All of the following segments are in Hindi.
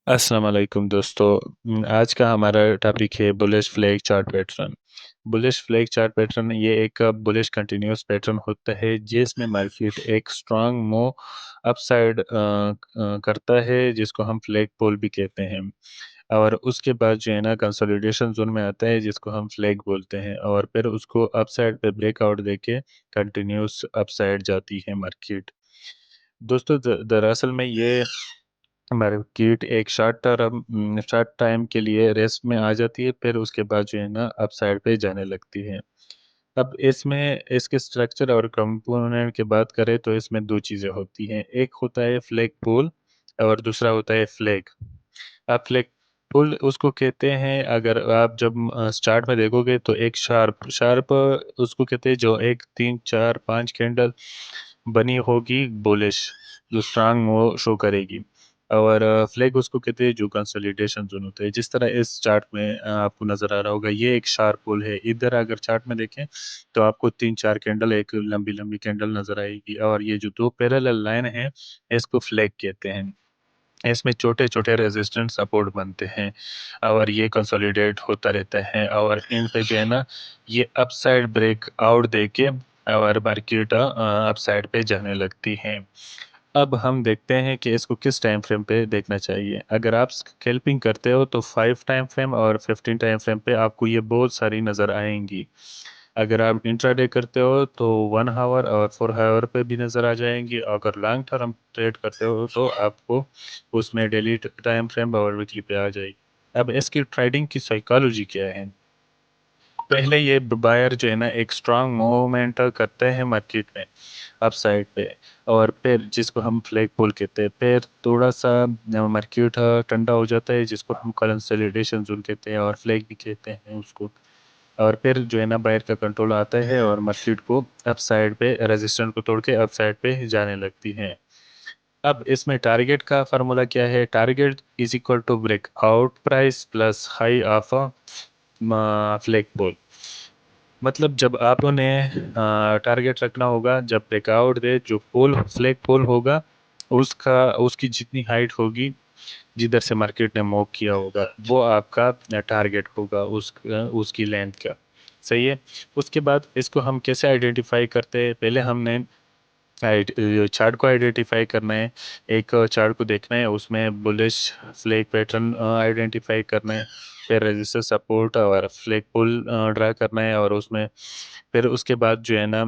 अस्सलाम वालेकुम दोस्तों। आज का हमारा टॉपिक है bullish flag chart pattern. Bullish flag chart pattern ये एक बुलिश कंटिन्यूस पैटर्न होता है जिसमें मार्केट एक स्ट्रांग मूव अपसाइड करता है जिसको हम फ्लैग पोल भी कहते हैं। और उसके बाद जो है ना कंसोलिडेशन जोन में आता है जिसको हम फ्लैग बोलते हैं और फिर उसको अपसाइड पे ब्रेकआउट देके कंटिन्यूस अपसाइड जाती है मार्केट। दोस्तों दरअसल में ये मार्केट एक शॉर्ट टाइम के लिए रेस्ट में आ जाती है, फिर उसके बाद जो है ना अपसाइड पे जाने लगती है। अब इसमें इसके स्ट्रक्चर और कंपोनेंट की बात करें तो इसमें 2 चीज़ें होती हैं। एक होता है फ्लैग पुल और दूसरा होता है फ्लैग। अब फ्लैग पुल उसको कहते हैं अगर आप जब स्टार्ट में देखोगे तो एक शार्प शार्प उसको कहते हैं जो एक 3, 4, 5 कैंडल बनी होगी बुलिश, जो स्ट्रांग वो शो करेगी। और फ्लैग उसको कहते हैं जो कंसोलिडेशन जोन होता है। जिस तरह इस चार्ट में आपको नज़र आ रहा होगा ये एक शार्प पुल है। इधर अगर चार्ट में देखें तो आपको 3-4 कैंडल एक लंबी-लंबी कैंडल नज़र आएगी और ये जो 2 पैरेलल लाइन है इसको फ्लैग कहते हैं। इसमें छोटे-छोटे रेजिस्टेंस सपोर्ट बनते हैं और ये कंसोलिडेट होता रहता है और इन पे जो है ना ये अपसाइड ब्रेक आउट देके और मार्केट अपसाइड पे जाने लगती है। अब हम देखते हैं कि इसको किस टाइम फ्रेम पे देखना चाहिए। अगर आप स्कैल्पिंग करते हो तो 5 टाइम फ्रेम और 15 टाइम फ्रेम पे आपको ये बहुत सारी नज़र आएँगी। अगर आप इंट्राडे करते हो तो 1 हावर और 4 हावर पे भी नज़र आ जाएँगी। अगर लॉन्ग टर्म ट्रेड करते हो तो आपको उसमें डेली टाइम फ्रेम और वीकली पे आ जाएगी। अब इसकी ट्रेडिंग की साइकोलॉजी क्या है? पहले ये बायर जो है ना एक स्ट्रांग मूवमेंट करते हैं मार्केट में अपसाइड पे और फिर जिसको हम फ्लैग पुल कहते हैं। फिर थोड़ा-सा मार्केट ठंडा हो जाता है जिसको हम कंसोलिडेशन ज़ोन कहते हैं और फ्लैग भी कहते हैं उसको। और फिर जो है ना बायर का कंट्रोल आता है और मार्केट को अपसाइड पे रेजिस्टेंस को तोड़ के अपसाइड पे जाने लगती है। अब इसमें टारगेट का फ़ॉर्मूला क्या है? Target is equal to breakout price plus high of flag pole. मतलब जब आपने टारगेट रखना होगा जब ब्रेकआउट दे जो पोल फ्लैग पोल होगा उसका उसकी जितनी हाइट होगी जिधर से मार्केट ने मूव किया होगा वो आपका टारगेट होगा उसकी लेंथ का। सही है। उसके बाद इसको हम कैसे आइडेंटिफाई करते हैं? पहले हमने चार्ट को आइडेंटिफाई करना है। एक चार्ट को देखना है उसमें बुलिश फ्लैग पैटर्न आइडेंटिफाई करना है। फिर रेजिस्टेंस सपोर्ट और फ्लैग पुल ड्रा करना है और उसमें फिर उसके बाद जो है ना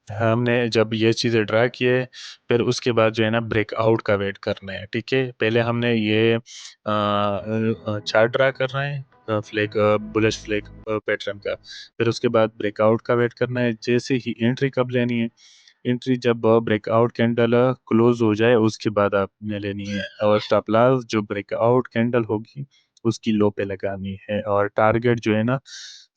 हमने जब ये चीज़ें ड्रा किए फिर उसके बाद जो है ना ब्रेकआउट का वेट करना है। ठीक है। पहले हमने ये चार्ट ड्रा करना है फ्लैग बुलिश फ्लैग पैटर्न का। फिर उसके बाद ब्रेकआउट का वेट करना है। जैसे ही एंट्री कब लेनी है? एंट्री जब ब्रेकआउट कैंडल क्लोज हो जाए उसके बाद आपने लेनी है और स्टॉप लॉस जो ब्रेकआउट कैंडल होगी उसकी लो पे लगानी है और टारगेट जो है ना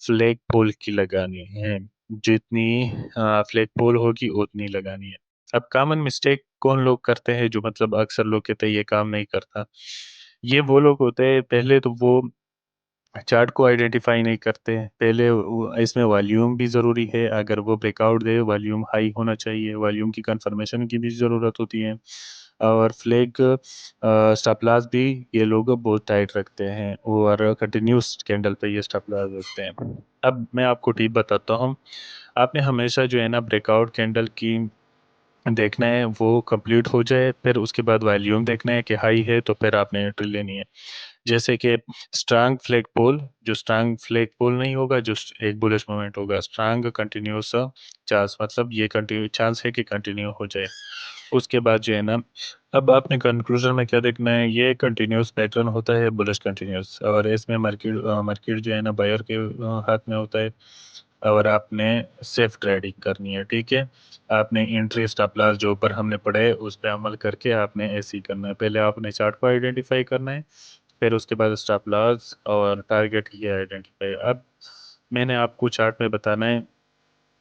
फ्लैग पोल की लगानी है। जितनी फ्लैग पोल होगी उतनी लगानी है। अब कॉमन मिस्टेक कौन लोग करते हैं जो मतलब अक्सर लोग कहते हैं ये काम नहीं करता। ये वो लोग होते हैं पहले तो वो चार्ट को आइडेंटिफाई नहीं करते हैं। पहले इसमें वॉल्यूम भी ज़रूरी है, अगर वो ब्रेकआउट दे वॉल्यूम हाई होना चाहिए, वॉल्यूम की कन्फर्मेशन की भी ज़रूरत होती है। और फ्लैग स्टॉप लॉस भी ये लोग बहुत टाइट रखते हैं और कंटिन्यूस कैंडल पे ये स्टॉप लॉस रखते हैं। अब मैं आपको टिप बताता हूँ, आपने हमेशा जो है ना ब्रेकआउट कैंडल की देखना है वो कंप्लीट हो जाए, फिर उसके बाद वॉल्यूम देखना है कि हाई है तो फिर आपने एंट्री लेनी है। जैसे कि स्ट्रांग फ्लैग पोल जो स्ट्रांग फ्लैग पोल नहीं होगा जो एक बुलिश मोमेंट होगा स्ट्रांग कंटिन्यूस चांस मतलब ये कंटिन्यू चांस है कि कंटिन्यू हो जाए। उसके बाद जो है ना अब आपने कंक्लूजन में क्या देखना है ये कंटिन्यूस पैटर्न होता है बुलिश कंटिन्यूस और इसमें मार्केट मार्केट जो है ना बायर के हाथ में होता है और आपने सेफ ट्रेडिंग करनी है। ठीक है। आपने एंट्री स्टॉप लॉस जो ऊपर हमने पढ़े उस पर अमल करके आपने ऐसे ही करना है। पहले आपने चार्ट को आइडेंटिफाई करना है फिर उसके बाद स्टॉप लॉस और टारगेट ये आइडेंटिफाई। अब मैंने आपको चार्ट में बताना है।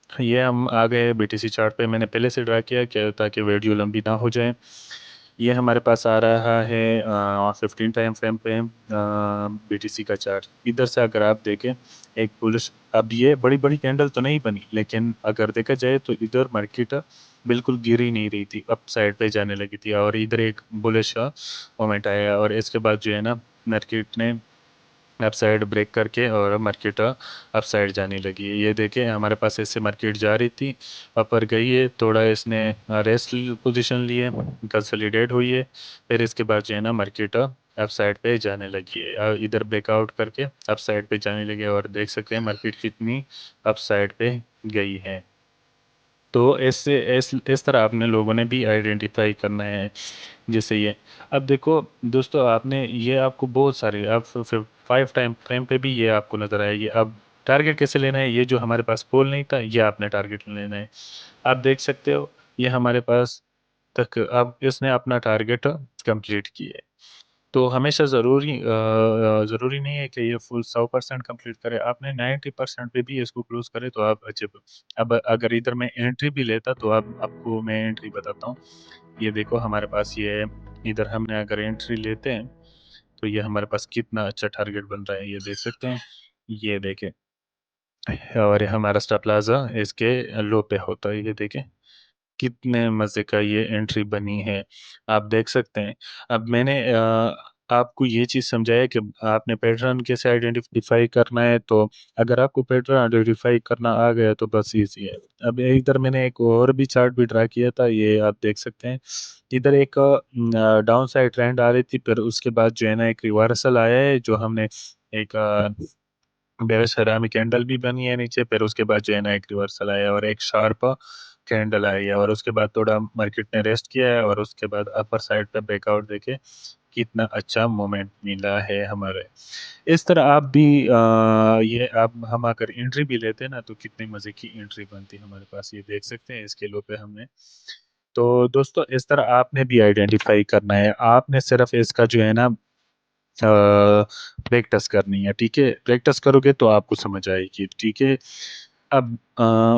ये हम आ गए बीटीसी चार्ट पे मैंने पहले से ड्रा किया क्या ताकि वीडियो लंबी ना हो जाए। ये हमारे पास आ रहा है 15 टाइम फ्रेम पे बीटीसी का चार्ट। इधर से अगर आप देखें एक बुलिश, अब ये बड़ी बड़ी कैंडल तो नहीं बनी, लेकिन अगर देखा जाए तो इधर मार्केट बिल्कुल गिर ही नहीं रही थी, अप साइड पे जाने लगी थी और इधर एक बुलिश मोमेंट आया और इसके बाद जो है ना मार्केट ने अप साइड ब्रेक करके और मार्केट अप साइड जाने लगी। ये देखिए हमारे पास ऐसे मार्केट जा रही थी, अपर गई है, थोड़ा इसने रेस्ट पोजीशन लिए, कंसोलिडेट हुई है, फिर इसके बाद जो है ना मार्केट अप साइड पे जाने लगी है, इधर ब्रेकआउट करके अप साइड पे जाने लगी है और देख सकते हैं मार्केट कितनी अप साइड पे गई है। तो ऐसे इस तरह आपने लोगों ने भी आइडेंटिफाई करना है जैसे ये। अब देखो दोस्तों, आपने ये आपको बहुत सारे अब फिर 5 टाइम फ्रेम पे भी ये आपको नजर आएगी। अब टारगेट कैसे लेना है, ये जो हमारे पास पोल नहीं था, ये आपने टारगेट लेना है। आप देख सकते हो ये हमारे पास तक अब इसने अपना टारगेट कंप्लीट किया है। तो हमेशा ज़रूरी नहीं है कि ये फुल 100% कंप्लीट करे, आपने 90% पे भी इसको क्लोज करे तो आप अच्छे। अब अगर इधर मैं एंट्री भी लेता तो अब आपको मैं एंट्री बताता हूँ। ये देखो हमारे पास ये इधर हमने अगर एंट्री लेते हैं तो ये हमारे पास कितना अच्छा टारगेट बन रहा है, ये देख सकते हैं। ये देखें और ये हमारा स्टॉप प्लाजा इसके लो पे होता है, ये देखें कितने मज़े का ये एंट्री बनी है, आप देख सकते हैं। अब मैंने आपको ये चीज़ समझाया कि आपने पैटर्न कैसे आइडेंटिफ़ाई करना है, तो अगर आपको पैटर्न आइडेंटिफ़ाई करना आ गया तो बस ईज़ी है। अब इधर मैंने एक और भी चार्ट भी ड्रा किया था, ये आप देख सकते हैं। इधर एक डाउन साइड ट्रेंड आ रही थी, फिर उसके बाद जो है ना एक रिवर्सल आया है, जो हमने एक बेयरिश हरामी कैंडल भी बनी है नीचे, फिर उसके बाद जो है ना एक रिवर्सल आया और एक शार्प कैंडल आई है और उसके बाद थोड़ा मार्केट ने रेस्ट किया है और उसके बाद अपर साइड पे ब्रेकआउट देके कितना अच्छा मोमेंट मिला है हमारे। इस तरह आप भी ये आप हम अगर एंट्री भी लेते हैं ना तो कितने मज़े की एंट्री बनती है हमारे पास, ये देख सकते हैं इसके लो पे हमने। तो दोस्तों इस तरह आपने भी आइडेंटिफाई करना है, आपने सिर्फ इसका जो है ना प्रैक्टिस करनी है, ठीक है? प्रैक्टिस करोगे तो आपको समझ आएगी, ठीक है? अब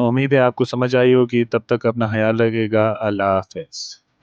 उम्मीद है आपको समझ आई होगी, तब तक अपना ख्याल रखिएगा। अल्लाह हाफ़िज़।